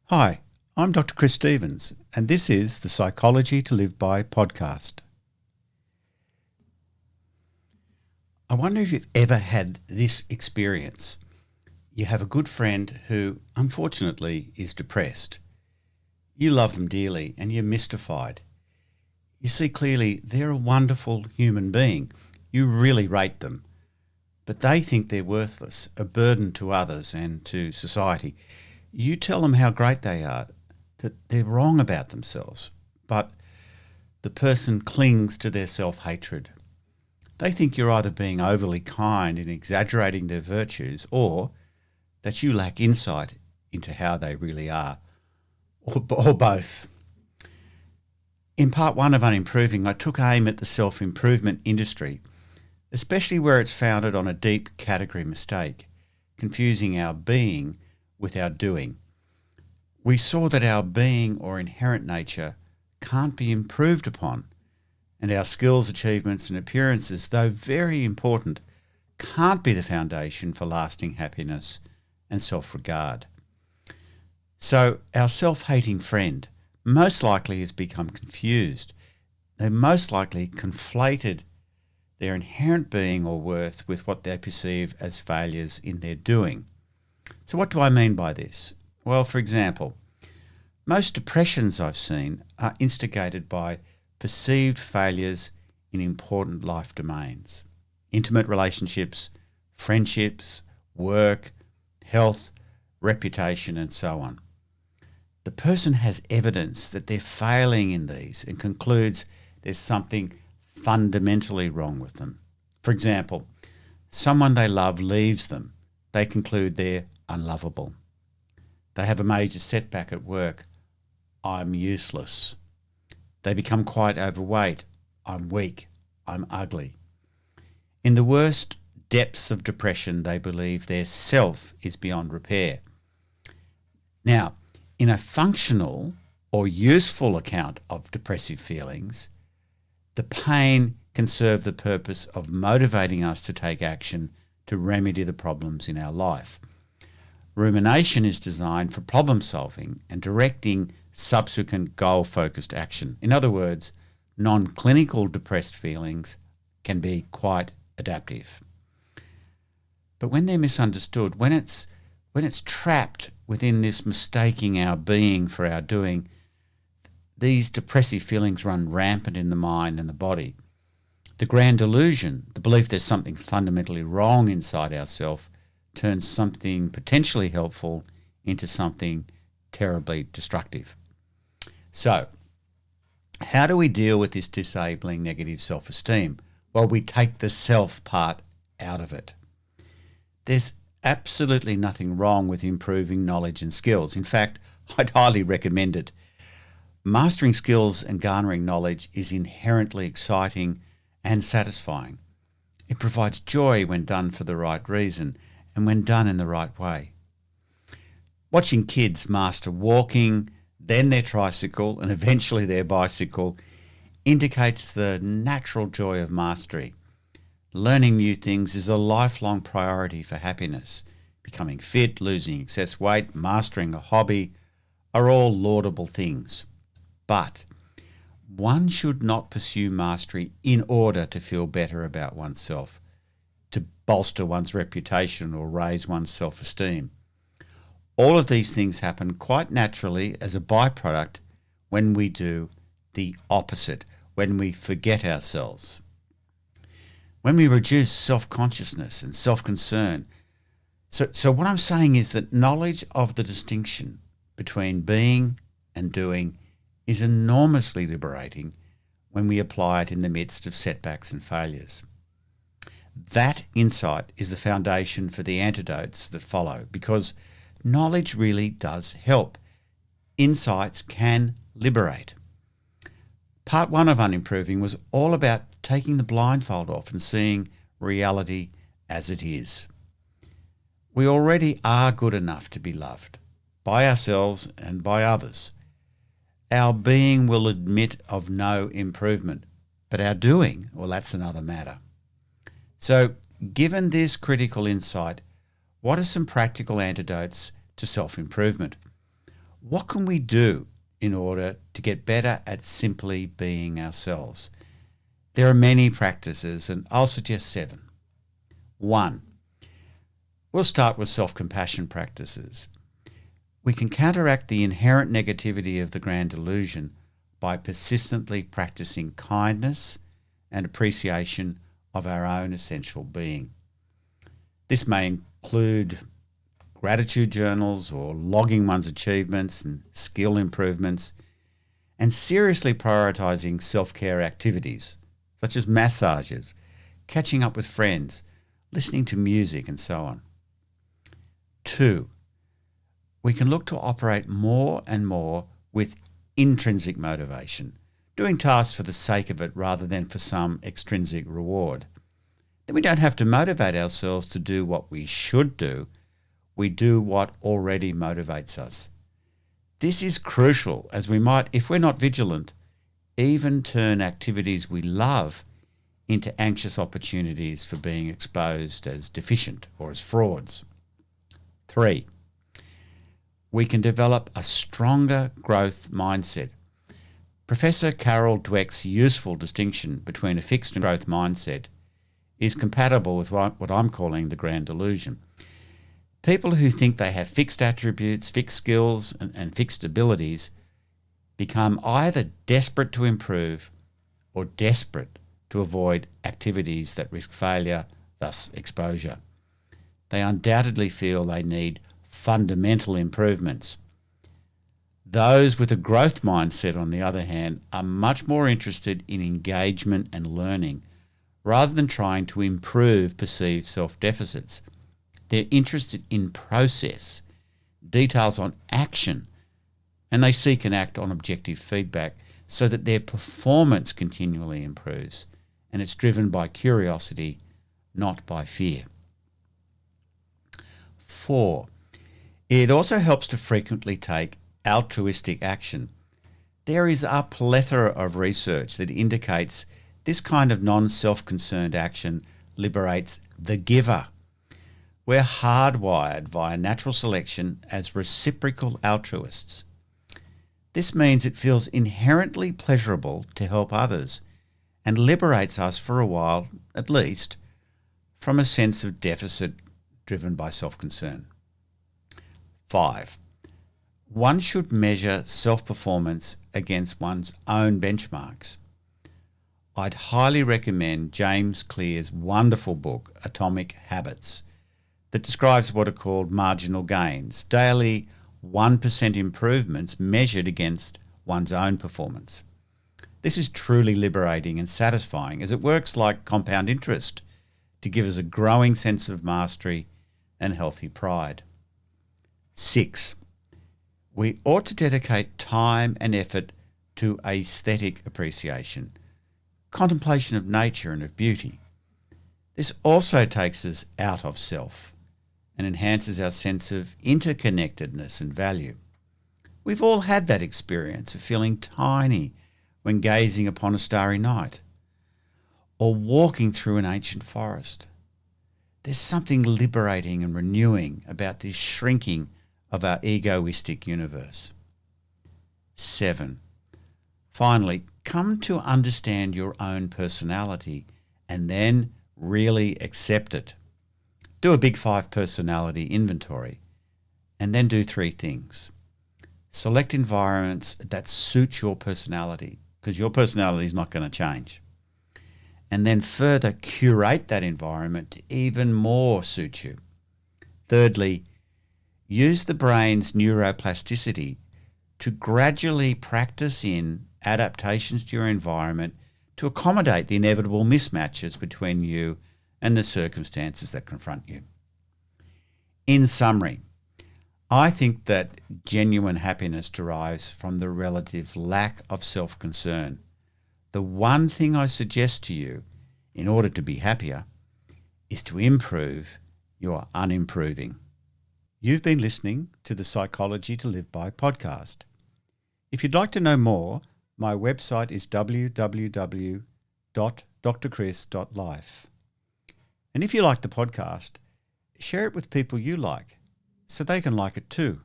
Hi, I'm Dr. Chris Stevens, and this is the Psychology to Live By podcast. I wonder if you've ever had this experience. You have a good friend who, unfortunately, is depressed. You love them dearly and you're mystified. You see clearly they're a wonderful human being. You really rate them. But they think they're worthless, a burden to others and to society. You tell them how great they are, that they're wrong about themselves, but the person clings to their self-hatred. They think you're either being overly kind and exaggerating their virtues, or that you lack insight into how they really are, or both. In part one of Unimproving, I took aim at the self-improvement industry, especially where it's founded on a deep category mistake, confusing our being with our doing. We saw that our being or inherent nature can't be improved upon, and our skills, achievements and appearances, though very important, can't be the foundation for lasting happiness and self-regard. So our self-hating friend most likely has become confused. They most likely conflated their inherent being or worth with what they perceive as failures in their doing. So what do I mean by this? Well, for example, most depressions I've seen are instigated by perceived failures in important life domains, intimate relationships, friendships, work, health, reputation, and so on. The person has evidence that they're failing in these and concludes there's something fundamentally wrong with them. For example, someone they love leaves them. They conclude they're unlovable. They have a major setback at work. I'm useless. They become quite overweight. I'm weak. I'm ugly. In the worst depths of depression, they believe their self is beyond repair. Now, in a functional or useful account of depressive feelings, the pain can serve the purpose of motivating us to take action to remedy the problems in our life. Rumination is designed for problem solving and directing subsequent goal-focused action. In other words, non-clinical depressed feelings can be quite adaptive. But when they're misunderstood, when it's trapped within this mistaking our being for our doing, these depressive feelings run rampant in the mind and the body. The grand delusion, the belief there's something fundamentally wrong inside ourselves, turns something potentially helpful into something terribly destructive. So, how do we deal with this disabling negative self-esteem? Well, we take the self part out of it. There's absolutely nothing wrong with improving knowledge and skills. In fact, I'd highly recommend it. Mastering skills and garnering knowledge is inherently exciting and satisfying. It provides joy when done for the right reason and when done in the right way. Watching kids master walking, then their tricycle, and eventually their bicycle indicates the natural joy of mastery. Learning new things is a lifelong priority for happiness. Becoming fit, losing excess weight, mastering a hobby are all laudable things. But one should not pursue mastery in order to feel better about oneself, to bolster one's reputation or raise one's self-esteem. All of these things happen quite naturally as a byproduct when we do the opposite, when we forget ourselves. When we reduce self-consciousness and self-concern. So what I'm saying is that knowledge of the distinction between being and doing is enormously liberating when we apply it in the midst of setbacks and failures. That insight is the foundation for the antidotes that follow, because knowledge really does help. Insights can liberate. Part one of Unimproving was all about taking the blindfold off and seeing reality as it is. We already are good enough to be loved by ourselves and by others. Our being will admit of no improvement, but our doing, well, that's another matter. So, given this critical insight, what are some practical antidotes to self-improvement? What can we do in order to get better at simply being ourselves? There are many practices, and I'll suggest 7. 1. We'll start with self-compassion practices. We can counteract the inherent negativity of the grand delusion by persistently practicing kindness and appreciation of our own essential being. This may include gratitude journals or logging one's achievements and skill improvements, and seriously prioritising self-care activities such as massages, catching up with friends, listening to music, and so on. 2. We can look to operate more and more with intrinsic motivation, doing tasks for the sake of it rather than for some extrinsic reward. Then we don't have to motivate ourselves to do what we should do. We do what already motivates us. This is crucial, as we might, if we're not vigilant, even turn activities we love into anxious opportunities for being exposed as deficient or as frauds. 3. We can develop a stronger growth mindset. Professor Carol Dweck's useful distinction between a fixed and growth mindset is compatible with what I'm calling the grand delusion. People who think they have fixed attributes, fixed skills, and fixed abilities become either desperate to improve or desperate to avoid activities that risk failure, thus exposure. They undoubtedly feel they need fundamental improvements. Those with a growth mindset, on the other hand, are much more interested in engagement and learning rather than trying to improve perceived self-deficits. They're interested in process, details on action, and they seek and act on objective feedback so that their performance continually improves, and it's driven by curiosity, not by fear. 4. It also helps to frequently take altruistic action. There is a plethora of research that indicates this kind of non-self-concerned action liberates the giver. We're hardwired via natural selection as reciprocal altruists. This means it feels inherently pleasurable to help others and liberates us for a while, at least, from a sense of deficit driven by self-concern. 5. One should measure self-performance against one's own benchmarks. I'd highly recommend James Clear's wonderful book, Atomic Habits, that describes what are called marginal gains, daily 1% improvements measured against one's own performance. This is truly liberating and satisfying, as it works like compound interest to give us a growing sense of mastery and healthy pride. 6. We ought to dedicate time and effort to aesthetic appreciation, contemplation of nature and of beauty. This also takes us out of self and enhances our sense of interconnectedness and value. We've all had that experience of feeling tiny when gazing upon a starry night, or walking through an ancient forest. There's something liberating and renewing about this shrinking of our egoistic universe. 7. Finally, come to understand your own personality and then really accept it. Do a Big 5 personality inventory and then do 3 things. Select environments that suit your personality, because your personality is not going to change. And then further curate that environment to even more suit you. Thirdly, use the brain's neuroplasticity to gradually practice in adaptations to your environment to accommodate the inevitable mismatches between you and the circumstances that confront you. In summary, I think that genuine happiness derives from the relative lack of self-concern. The one thing I suggest to you, in order to be happier, is to improve your unimproving. You've been listening to the Psychology to Live By podcast. If you'd like to know more, my website is www.drchris.life. And if you like the podcast, share it with people you like so they can like it too.